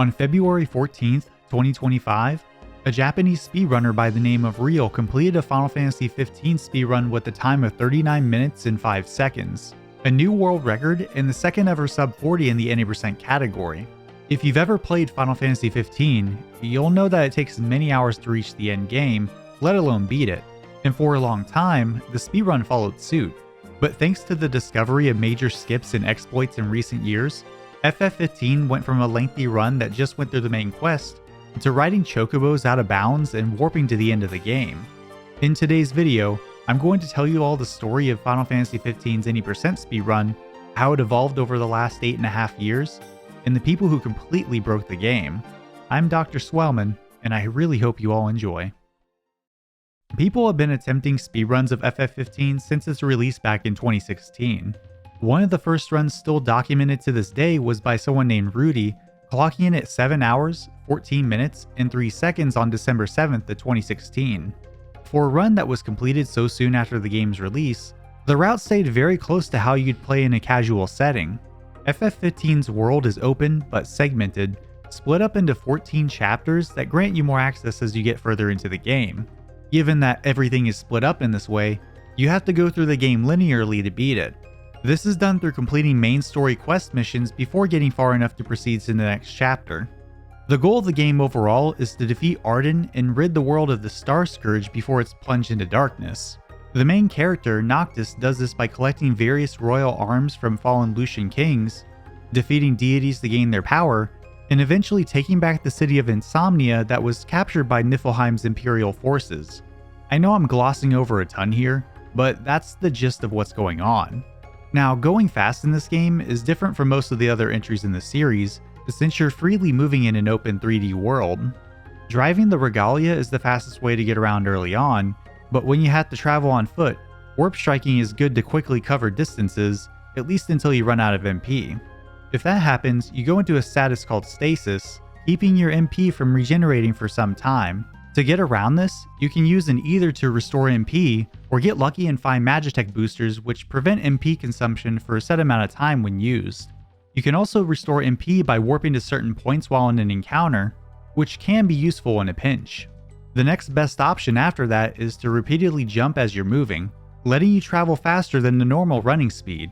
On February 14th, 2025, a Japanese speedrunner by the name of Rial completed a Final Fantasy XV speedrun with a time of 39 minutes and 5 seconds, a new world record and the second ever sub 40 in the any percent category. If you've ever played Final Fantasy XV, you'll know that it takes many hours to reach the end game, let alone beat it, and for a long time, the speedrun followed suit. But thanks to the discovery of major skips and exploits in recent years, FF15 went from a lengthy run that just went through the main quest to riding chocobos out of bounds and warping to the end of the game. In today's video, I'm going to tell you all the story of Final Fantasy XV's any percent speedrun, how it evolved over the last 8.5 years, and the people who completely broke the game. I'm Dr. Swellman, and I really hope you all enjoy. People have been attempting speedruns of FF15 since its release back in 2016. One of the first runs still documented to this day was by someone named Rudy, clocking in at 7 hours, 14 minutes, and 3 seconds on December 7th of 2016. For a run that was completed so soon after the game's release, the route stayed very close to how you'd play in a casual setting. FF15's world is open but segmented, split up into 14 chapters that grant you more access as you get further into the game. Given that everything is split up in this way, you have to go through the game linearly to beat it. This is done through completing main story quest missions before getting far enough to proceed to the next chapter. The goal of the game overall is to defeat Arden and rid the world of the Star Scourge before it's plunged into darkness. The main character, Noctis, does this by collecting various royal arms from fallen Lucian kings, defeating deities to gain their power, and eventually taking back the city of Insomnia that was captured by Niflheim's Imperial forces. I know I'm glossing over a ton here, but that's the gist of what's going on. Now, going fast in this game is different from most of the other entries in the series, since you're freely moving in an open 3D world. Driving the Regalia is the fastest way to get around early on, but when you have to travel on foot, warp striking is good to quickly cover distances, at least until you run out of MP. If that happens, you go into a status called Stasis, keeping your MP from regenerating for some time. To get around this, you can use an Ether to restore MP, or get lucky and find Magitech boosters which prevent MP consumption for a set amount of time when used. You can also restore MP by warping to certain points while in an encounter, which can be useful in a pinch. The next best option after that is to repeatedly jump as you're moving, letting you travel faster than the normal running speed.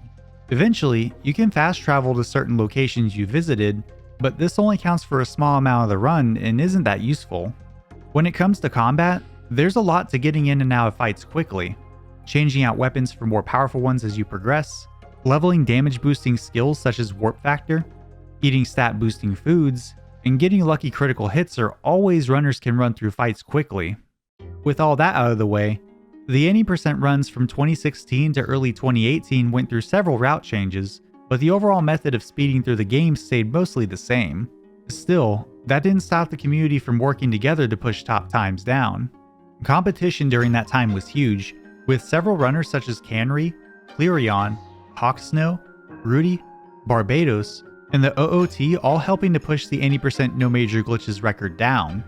Eventually, you can fast travel to certain locations you visited, but this only counts for a small amount of the run and isn't that useful. When it comes to combat, there's a lot to getting in and out of fights quickly, changing out weapons for more powerful ones as you progress, leveling damage boosting skills such as warp factor, eating stat boosting foods, and getting lucky critical hits are all ways runners can run through fights quickly. With all that out of the way, the any percent runs from 2016 to early 2018 went through several route changes, but the overall method of speeding through the game stayed mostly the same. Still, that didn't stop the community from working together to push top times down. Competition during that time was huge, with several runners such as Canry, Clerion, Hawksnow, Rudy, Barbados, and the OOT all helping to push the any percent no major glitches record down.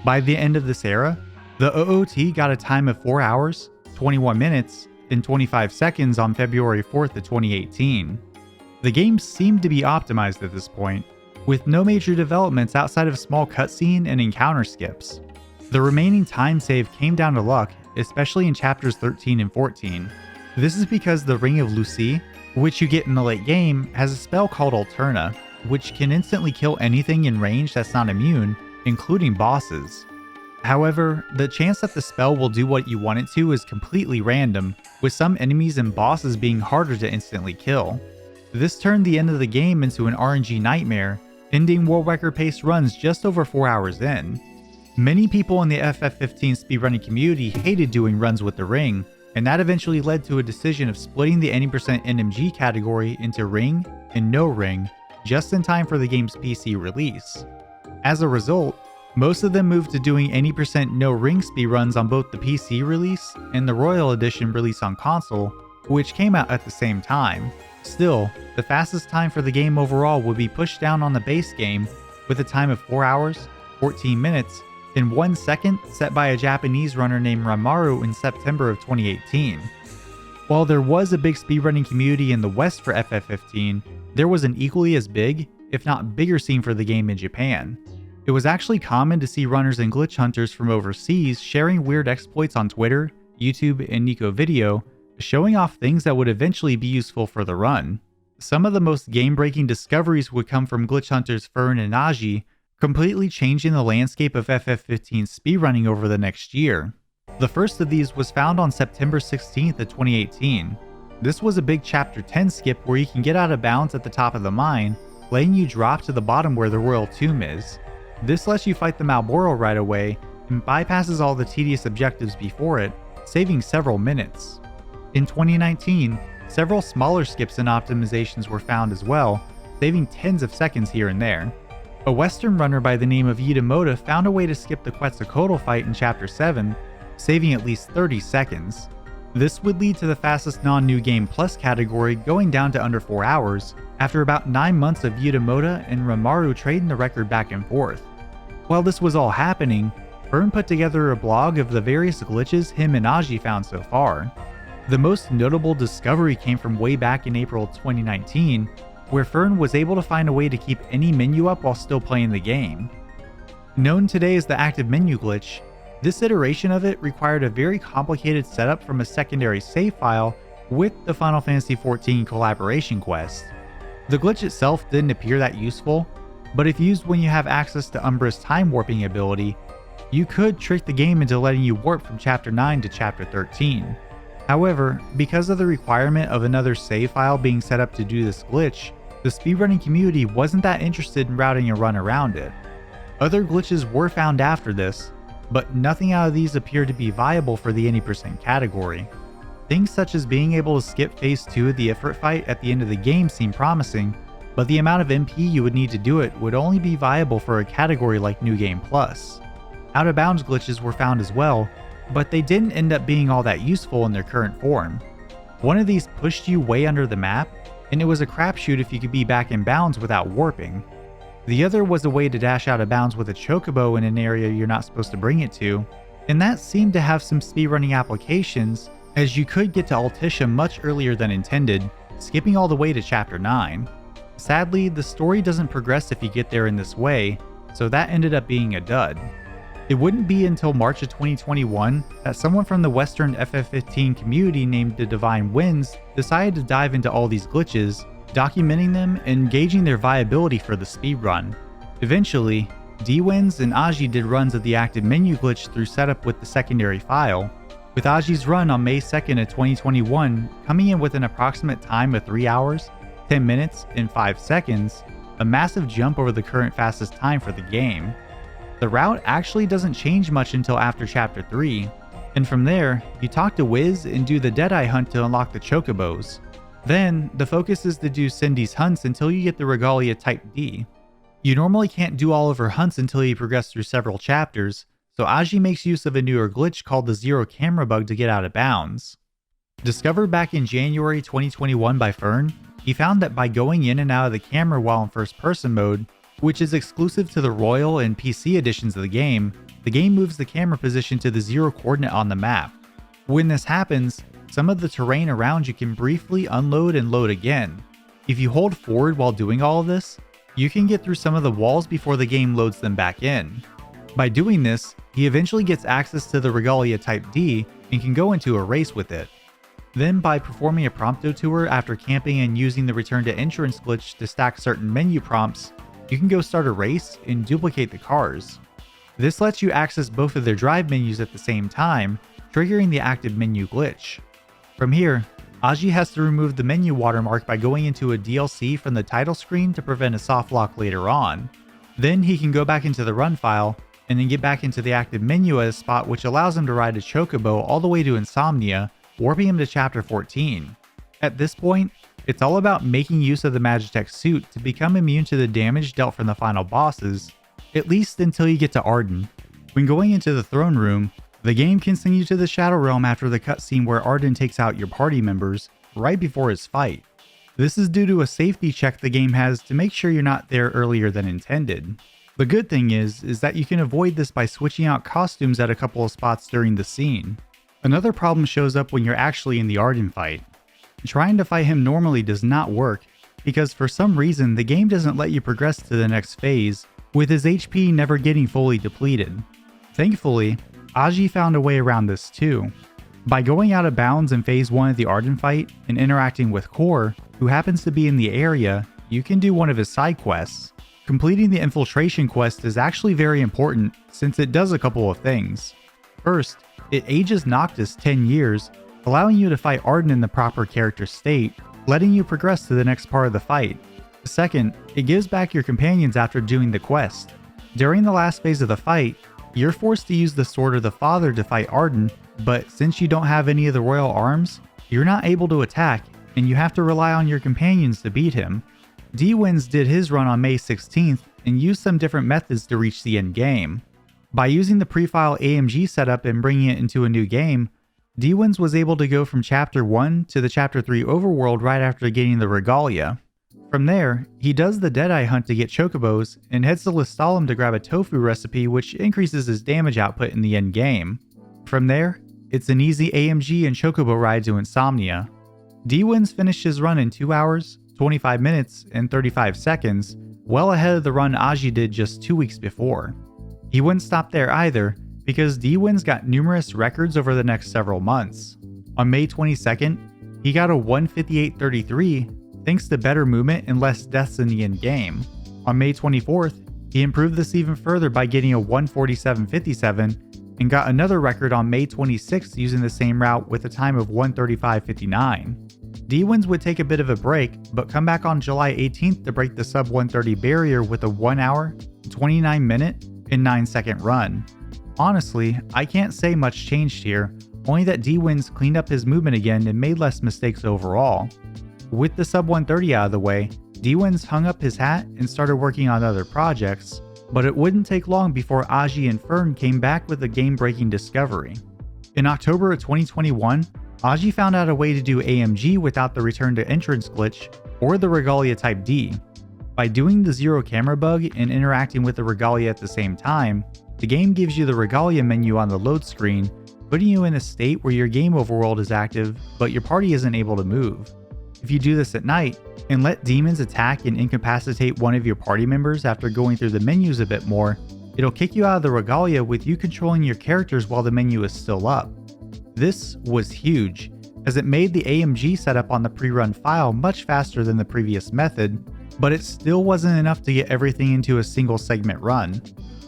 By the end of this era, the OOT got a time of 4 hours, 21 minutes, and 25 seconds on February 4th of 2018. The game seemed to be optimized at this point, with no major developments outside of a small cutscene and encounter skips. The remaining time save came down to luck, especially in chapters 13 and 14. This is because the Ring of Lucy, which you get in the late game, has a spell called Alterna, which can instantly kill anything in range that's not immune, including bosses. However, the chance that the spell will do what you want it to is completely random, with some enemies and bosses being harder to instantly kill. This turned the end of the game into an RNG nightmare, ending world record pace runs just over 4 hours in. Many people in the FF15 speedrunning community hated doing runs with the ring, and that eventually led to a decision of splitting the any percent NMG category into ring and no ring, just in time for the game's PC release. As a result, most of them moved to doing any percent no ring speedruns on both the PC release and the Royal Edition release on console, which came out at the same time. Still, the fastest time for the game overall would be pushed down on the base game with a time of 4 hours, 14 minutes, and 1 second set by a Japanese runner named Ramaru in September of 2018. While there was a big speedrunning community in the West for FF15, there was an equally as big, if not bigger scene for the game in Japan. It was actually common to see runners and glitch hunters from overseas sharing weird exploits on Twitter, YouTube, and Nico Video, showing off things that would eventually be useful for the run. Some of the most game-breaking discoveries would come from glitch hunters Fern and Aji, completely changing the landscape of FF15 speedrunning over the next year. The first of these was found on September 16th of 2018. This was a big Chapter 10 skip where you can get out of bounds at the top of the mine, letting you drop to the bottom where the Royal Tomb is. This lets you fight the Malboro right away and bypasses all the tedious objectives before it, saving several minutes. In 2019, several smaller skips and optimizations were found as well, saving tens of seconds here and there. A Western runner by the name of Yutamoda found a way to skip the Quetzalcoatl fight in Chapter 7, saving at least 30 seconds. This would lead to the fastest non-New Game Plus category going down to under 4 hours, after about 9 months of Yutamoda and Ramaru trading the record back and forth. While this was all happening, Fern put together a blog of the various glitches him and Aji found so far. The most notable discovery came from way back in April 2019, where Fern was able to find a way to keep any menu up while still playing the game. Known today as the active menu glitch, this iteration of it required a very complicated setup from a secondary save file with the Final Fantasy XIV collaboration quest. The glitch itself didn't appear that useful, but if used when you have access to Umbra's time warping ability, you could trick the game into letting you warp from Chapter 9 to Chapter 13. However, because of the requirement of another save file being set up to do this glitch, the speedrunning community wasn't that interested in routing a run around it. Other glitches were found after this, but nothing out of these appeared to be viable for the any % category. Things such as being able to skip Phase 2 of the Ifrit fight at the end of the game seemed promising, but the amount of MP you would need to do it would only be viable for a category like New Game Plus. Out of bounds glitches were found as well, but they didn't end up being all that useful in their current form. One of these pushed you way under the map, and it was a crapshoot if you could be back in bounds without warping. The other was a way to dash out of bounds with a chocobo in an area you're not supposed to bring it to, and that seemed to have some speedrunning applications, as you could get to Altissia much earlier than intended, skipping all the way to Chapter 9. Sadly, the story doesn't progress if you get there in this way, so that ended up being a dud. It wouldn't be until March of 2021 that someone from the Western FF15 community named the Divine Winds decided to dive into all these glitches, documenting them and gauging their viability for the speedrun. Eventually, D-Winds and Aji did runs of the active menu glitch through setup with the secondary file, with Aji's run on May 2nd of 2021 coming in with an approximate time of 3 hours, 10 minutes, and 5 seconds, a massive jump over the current fastest time for the game. The route actually doesn't change much until after Chapter 3, and from there, you talk to Wiz and do the Deadeye hunt to unlock the chocobos. Then, the focus is to do Cindy's hunts until you get the Regalia Type D. You normally can't do all of her hunts until you progress through several chapters, so Aji makes use of a newer glitch called the Zero Camera Bug to get out of bounds. Discovered back in January 2021 by Fern, he found that by going in and out of the camera while in first person mode, which is exclusive to the Royal and PC editions of the game moves the camera position to the 0 coordinate on the map. When this happens, some of the terrain around you can briefly unload and load again. If you hold forward while doing all of this, you can get through some of the walls before the game loads them back in. By doing this, he eventually gets access to the Regalia Type D and can go into a race with it. Then by performing a prompto tour after camping and using the return to entrance glitch to stack certain menu prompts, you can go start a race and duplicate the cars. This lets you access both of their drive menus at the same time, triggering the active menu glitch. From here, Aji has to remove the menu watermark by going into a DLC from the title screen to prevent a soft lock later on. Then he can go back into the run file, and then get back into the active menu at a spot which allows him to ride a chocobo all the way to Insomnia, warping him to Chapter 14. At this point, it's all about making use of the Magitech suit to become immune to the damage dealt from the final bosses, at least until you get to Arden. When going into the throne room, the game can send you to the Shadow Realm after the cutscene where Arden takes out your party members, right before his fight. This is due to a safety check the game has to make sure you're not there earlier than intended. The good thing is that you can avoid this by switching out costumes at a couple of spots during the scene. Another problem shows up when you're actually in the Arden fight. Trying to fight him normally does not work, because for some reason the game doesn't let you progress to the next phase, with his HP never getting fully depleted. Thankfully, Aji found a way around this too. By going out of bounds in phase 1 of the Arden fight and interacting with Core, who happens to be in the area, you can do one of his side quests. Completing the infiltration quest is actually very important since it does a couple of things. First, it ages Noctis 10 years, allowing you to fight Arden in the proper character state, letting you progress to the next part of the fight. Second, it gives back your companions after doing the quest. During the last phase of the fight, you're forced to use the Sword of the Father to fight Arden, but since you don't have any of the royal arms, you're not able to attack, and you have to rely on your companions to beat him. D-Wins did his run on May 16th and used some different methods to reach the end game. By using the pre-file AMG setup and bringing it into a new game, D-Wins was able to go from Chapter 1 to the Chapter 3 overworld right after getting the Regalia. From there, he does the Deadeye hunt to get chocobos and heads to Listalum to grab a tofu recipe which increases his damage output in the end game. From there, it's an easy AMG and chocobo ride to Insomnia. D-Wins finished his run in 2 hours, 25 minutes, and 35 seconds, well ahead of the run Aji did just 2 weeks before. He wouldn't stop there either, because D-Wins got numerous records over the next several months. On May 22nd, he got a 158.33 thanks to better movement and less deaths in the end game. On May 24th, he improved this even further by getting a 147.57 and got another record on May 26th using the same route with a time of 135.59. D-Wins would take a bit of a break, but come back on July 18th to break the sub 130 barrier with a 1 hour, 29 minute, and 9 second run. Honestly, I can't say much changed here, only that D-Wins cleaned up his movement again and made less mistakes overall. With the sub 130 out of the way, D-Wins hung up his hat and started working on other projects, but it wouldn't take long before Aji and Fern came back with a game-breaking discovery. In October of 2021, Aji found out a way to do AMG without the return to entrance glitch or the Regalia Type D. By doing the zero camera bug and interacting with the Regalia at the same time, the game gives you the Regalia menu on the load screen, putting you in a state where your game overworld is active, but your party isn't able to move. If you do this at night, and let demons attack and incapacitate one of your party members after going through the menus a bit more, it'll kick you out of the Regalia with you controlling your characters while the menu is still up. This was huge, as it made the AMG setup on the pre-run file much faster than the previous method, but it still wasn't enough to get everything into a single segment run.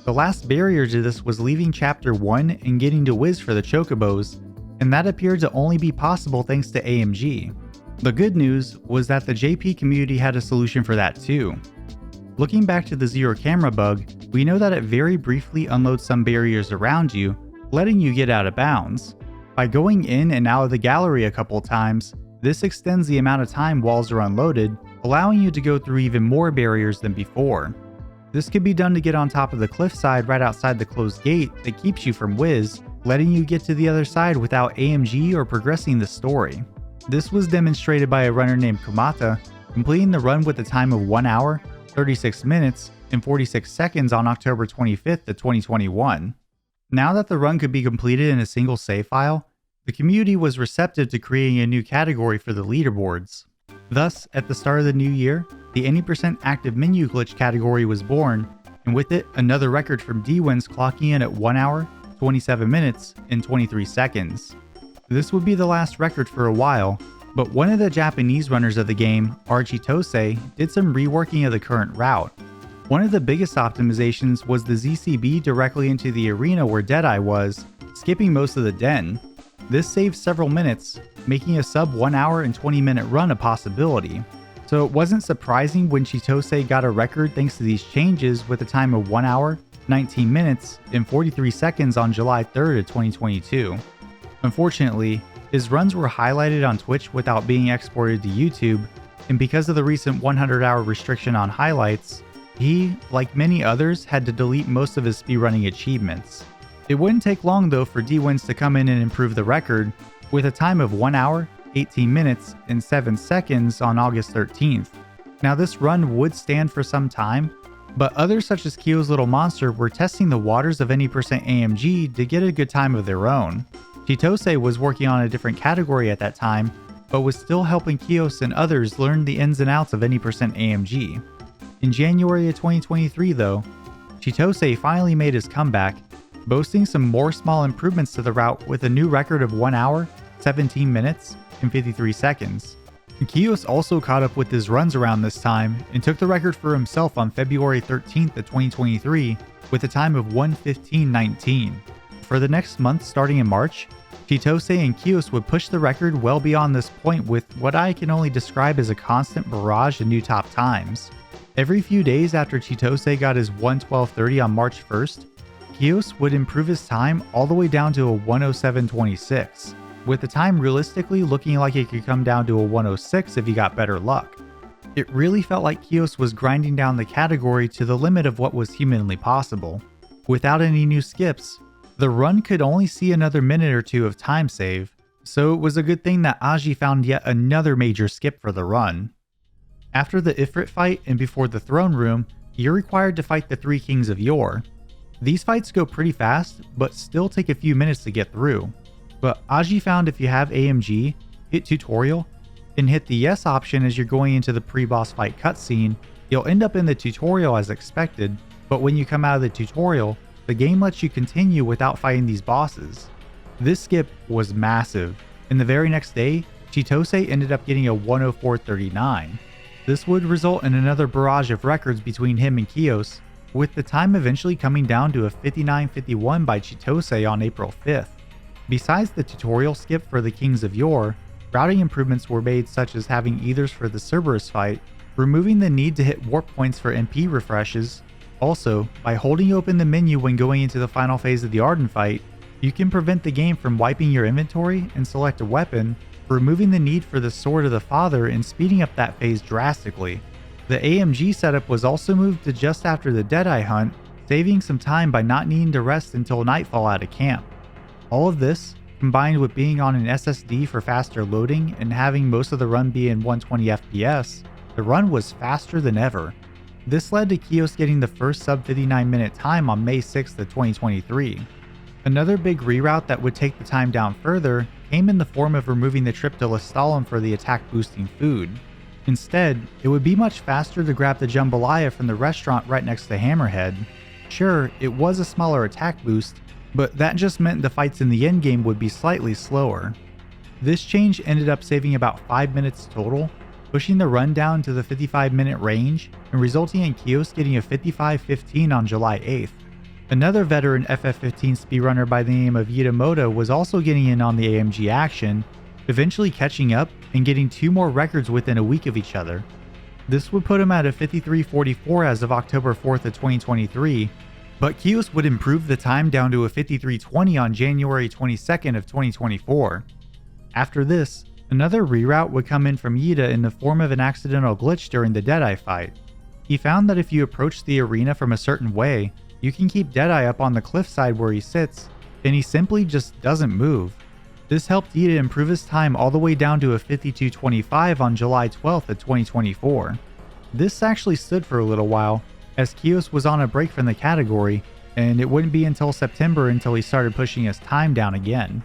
The last barrier to this was leaving Chapter 1 and getting to Wiz for the chocobos, and that appeared to only be possible thanks to AMG. The good news was that the JP community had a solution for that too. Looking back to the zero camera bug, we know that it very briefly unloads some barriers around you, letting you get out of bounds. By going in and out of the gallery a couple times, this extends the amount of time walls are unloaded, allowing you to go through even more barriers than before. This can be done to get on top of the cliffside right outside the closed gate that keeps you from Wiz, letting you get to the other side without AMG or progressing the story. This was demonstrated by a runner named Kumata, completing the run with a time of 1 hour, 36 minutes, and 46 seconds on October 25th of 2021. Now that the run could be completed in a single save file, the community was receptive to creating a new category for the leaderboards. Thus, at the start of the new year, the any % active menu glitch category was born, and with it, another record from D-Wins clocking in at 1 hour, 27 minutes, and 23 seconds. This would be the last record for a while, but one of the Japanese runners of the game, Architose, did some reworking of the current route. One of the biggest optimizations was the ZCB directly into the arena where Deadeye was, skipping most of the den. This saved several minutes, making a sub 1 hour and 20 minute run a possibility. So it wasn't surprising when Chitose got a record thanks to these changes with a time of 1 hour, 19 minutes, and 43 seconds on July 3rd of 2022. Unfortunately, his runs were highlighted on Twitch without being exported to YouTube, and because of the recent 100-hour restriction on highlights, he, like many others, had to delete most of his speedrunning achievements. It wouldn't take long though for D-Wins to come in and improve the record, with a time of 1 hour, 18 minutes, and 7 seconds on August 13th. Now this run would stand for some time, but others such as Kyoslilmonster were testing the waters of any % AMG to get a good time of their own. Chitose was working on a different category at that time, but was still helping Kios and others learn the ins and outs of any percent AMG. In January of 2023 though, Chitose finally made his comeback, boasting some more small improvements to the route with a new record of 1 hour, 17 minutes, and 53 seconds. Kios also caught up with his runs around this time and took the record for himself on February 13th of 2023 with a time of 1:15:19. For the next month starting in March, Chitose and Kios would push the record well beyond this point with what I can only describe as a constant barrage of new top times. Every few days after Chitose got his 1:12:30 on March 1st, Kios would improve his time all the way down to a 1:07:26, with the time realistically looking like it could come down to a 1:06 if he got better luck. It really felt like Kios was grinding down the category to the limit of what was humanly possible. Without any new skips, the run could only see another minute or two of time save, so it was a good thing that Aji found yet another major skip for the run. After the Ifrit fight and before the throne room, you're required to fight the 3 kings of yore. These fights go pretty fast, but still take a few minutes to get through. But Aji found if you have AMG, hit tutorial, and hit the yes option as you're going into the pre-boss fight cutscene, you'll end up in the tutorial as expected, but when you come out of the tutorial, the game lets you continue without fighting these bosses. This skip was massive, and the very next day, Chitose ended up getting a 1:04:39. This would result in another barrage of records between him and Kios, with the time eventually coming down to a 59:51 by Chitose on April 5th. Besides the tutorial skip for the Kings of Yore, routing improvements were made such as having ethers for the Cerberus fight, removing the need to hit warp points for MP refreshes. Also, by holding open the menu when going into the final phase of the Arden fight, you can prevent the game from wiping your inventory and select a weapon, removing the need for the Sword of the Father and speeding up that phase drastically. The AMG setup was also moved to just after the Deadeye hunt, saving some time by not needing to rest until nightfall at a camp. All of this, combined with being on an SSD for faster loading and having most of the run be in 120 FPS, the run was faster than ever. This led to Kios getting the first sub 59 minute time on May 6th of 2023. Another big reroute that would take the time down further came in the form of removing the trip to Lestalem for the attack boosting food. Instead, it would be much faster to grab the jambalaya from the restaurant right next to Hammerhead. Sure, it was a smaller attack boost, but that just meant the fights in the endgame would be slightly slower. This change ended up saving about 5 minutes total, pushing the run down to the 55-minute range and resulting in Kios getting a 55:15 on July 8th. Another veteran FF15 speedrunner by the name of Yitamoto was also getting in on the AMG action, eventually catching up and getting 2 more records within a week of each other. This would put him at a 53:44 as of October 4th of 2023, but Kios would improve the time down to a 53:20 on January 22nd of 2024. After this, another reroute would come in from Yita in the form of an accidental glitch during the Deadeye fight. He found that if you approach the arena from a certain way, you can keep Deadeye up on the cliffside where he sits, and he simply just doesn't move. This helped Yita improve his time all the way down to a 52:25 on July 12th of 2024. This actually stood for a little while, as Kios was on a break from the category, and it wouldn't be until September until he started pushing his time down again.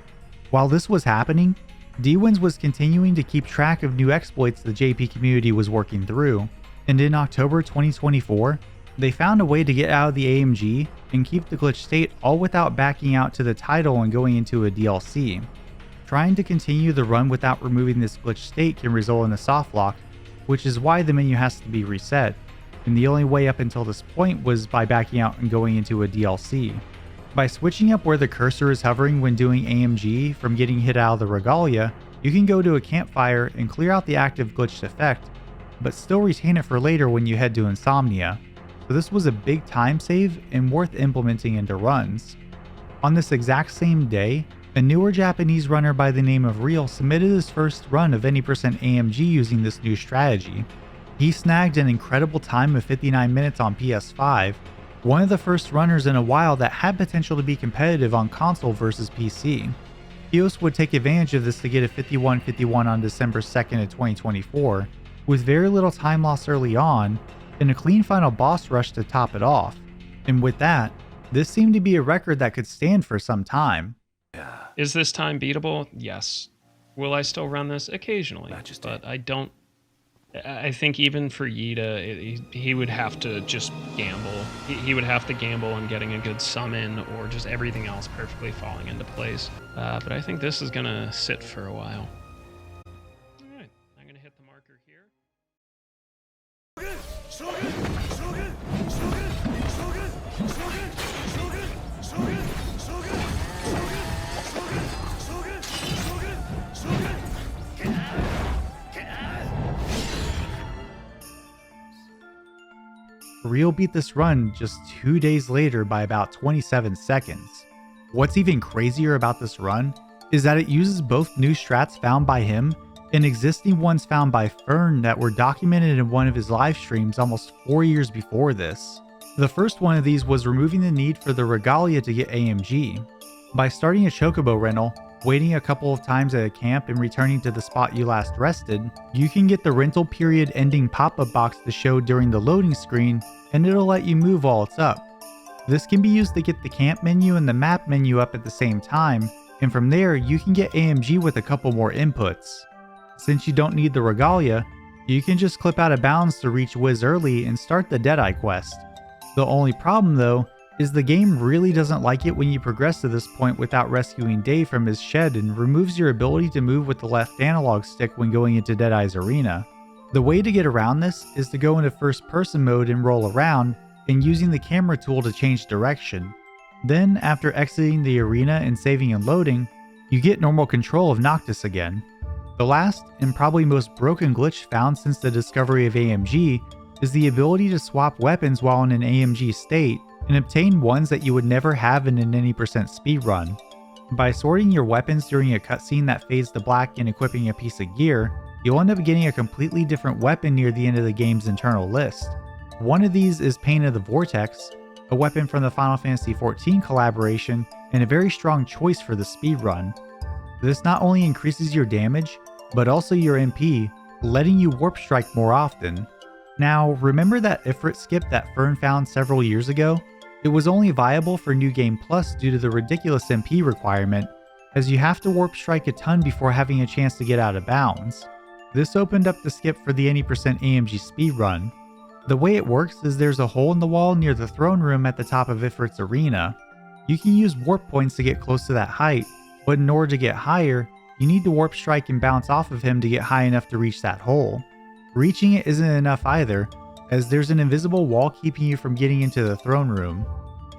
While this was happening, D-Wins was continuing to keep track of new exploits the JP community was working through, and in October 2024, they found a way to get out of the AMG and keep the glitch state all without backing out to the title and going into a DLC. Trying to continue the run without removing this glitch state can result in a soft lock, which is why the menu has to be reset, and the only way up until this point was by backing out and going into a DLC. By switching up where the cursor is hovering when doing AMG from getting hit out of the Regalia, you can go to a campfire and clear out the active glitched effect, but still retain it for later when you head to Insomnia. So this was a big time save and worth implementing into runs. On this exact same day, a newer Japanese runner by the name of Rial submitted his first run of any percent AMG using this new strategy. He snagged an incredible time of 59 minutes on PS5, one of the first runners in a while that had potential to be competitive on console versus PC. Kios would take advantage of this to get a 51:51 on December 2nd of 2024, with very little time loss early on, and a clean final boss rush to top it off. And with that, this seemed to be a record that could stand for some time. Is this time beatable? Yes. Will I still run this? Occasionally, but I don't. I think even for Yida, he would have to just gamble. He would have to gamble on getting a good summon or just everything else perfectly falling into place. But I think this is going to sit for a while. All right, I'm going to hit the marker here. Rial beat this run just 2 days later by about 27 seconds. What's even crazier about this run is that it uses both new strats found by him and existing ones found by Fern that were documented in one of his live streams almost 4 years before this. The first one of these was removing the need for the Regalia to get AMG. By starting a Chocobo rental, waiting a couple of times at a camp and returning to the spot you last rested, you can get the rental period ending pop-up box to show during the loading screen, and it'll let you move while it's up. This can be used to get the camp menu and the map menu up at the same time, and from there you can get AMG with a couple more inputs. Since you don't need the Regalia, you can just clip out of bounds to reach Wiz early and start the Deadeye quest. The only problem though, is the game really doesn't like it when you progress to this point without rescuing Dave from his shed and removes your ability to move with the left analog stick when going into Deadeye's arena. The way to get around this is to go into first person mode and roll around, and using the camera tool to change direction. Then, after exiting the arena and saving and loading, you get normal control of Noctis again. The last, and probably most broken glitch found since the discovery of AMG, is the ability to swap weapons while in an AMG state, and obtain ones that you would never have in an any % speedrun. By sorting your weapons during a cutscene that fades to black and equipping a piece of gear, you'll end up getting a completely different weapon near the end of the game's internal list. One of these is Pain of the Vortex, a weapon from the Final Fantasy XIV collaboration, and a very strong choice for the speedrun. This not only increases your damage, but also your MP, letting you warp strike more often. Now, remember that Ifrit skip that Fern found several years ago? It was only viable for New Game Plus due to the ridiculous MP requirement, as you have to warp strike a ton before having a chance to get out of bounds. This opened up the skip for the any % AMG speedrun. The way it works is there's a hole in the wall near the throne room at the top of Ifrit's arena. You can use warp points to get close to that height, but in order to get higher, you need to warp strike and bounce off of him to get high enough to reach that hole. Reaching it isn't enough either, as there's an invisible wall keeping you from getting into the throne room.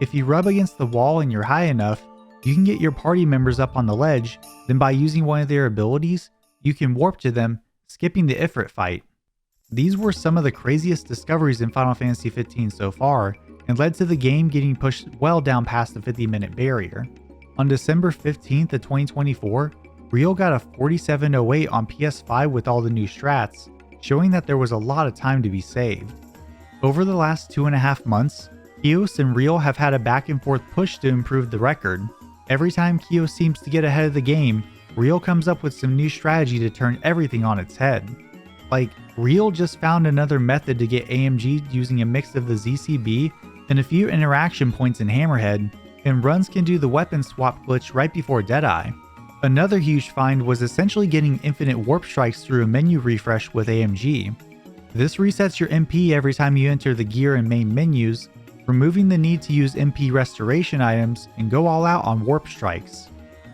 If you rub against the wall and you're high enough, you can get your party members up on the ledge, then by using one of their abilities, you can warp to them, skipping the Ifrit fight. These were some of the craziest discoveries in Final Fantasy XV so far, and led to the game getting pushed well down past the 50-minute barrier. On December 15th of 2024, Rial got a 4708 on PS5 with all the new strats, showing that there was a lot of time to be saved. Over the last 2.5 months, Kios and Rial have had a back and forth push to improve the record. Every time Kios seems to get ahead of the game, Rial comes up with some new strategy to turn everything on its head. Like, Rial just found another method to get AMG using a mix of the ZCB and a few interaction points in Hammerhead, and runs can do the weapon swap glitch right before Deadeye. Another huge find was essentially getting infinite warp strikes through a menu refresh with AMG. This resets your MP every time you enter the gear and main menus, removing the need to use MP restoration items and go all out on warp strikes.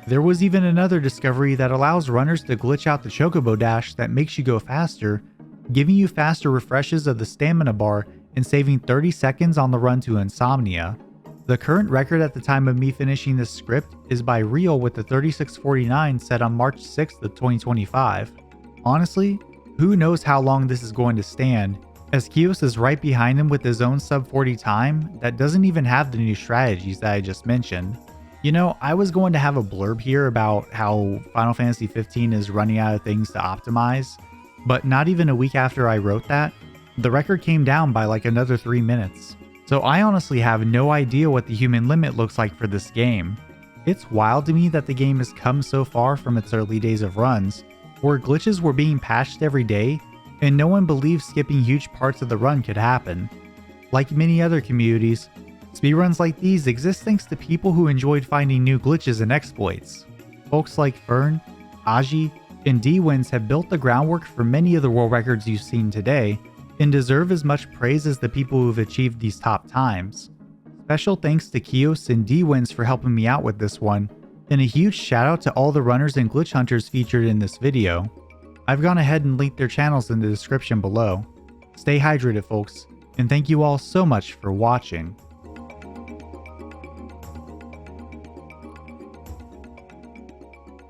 There was even another discovery that allows runners to glitch out the Chocobo Dash that makes you go faster, giving you faster refreshes of the stamina bar and saving 30 seconds on the run to Insomnia. The current record at the time of me finishing this script is by Rial with the 3649 set on March 6th of 2025. Honestly, who knows how long this is going to stand, as Kios is right behind him with his own sub 40 time that doesn't even have the new strategies that I just mentioned. You know, I was going to have a blurb here about how Final Fantasy XV is running out of things to optimize, but not even a week after I wrote that, the record came down by like another 3 minutes. So I honestly have no idea what the human limit looks like for this game. It's wild to me that the game has come so far from its early days of runs, where glitches were being patched every day, and no one believed skipping huge parts of the run could happen. Like many other communities, speedruns like these exist thanks to people who enjoyed finding new glitches and exploits. Folks like Fern, Aji, and D-Wins have built the groundwork for many of the world records you've seen today, and deserve as much praise as the people who've achieved these top times. Special thanks to Kios and D-Wins for helping me out with this one, and a huge shout out to all the runners and glitch hunters featured in this video. I've gone ahead and linked their channels in the description below. Stay hydrated folks, and thank you all so much for watching.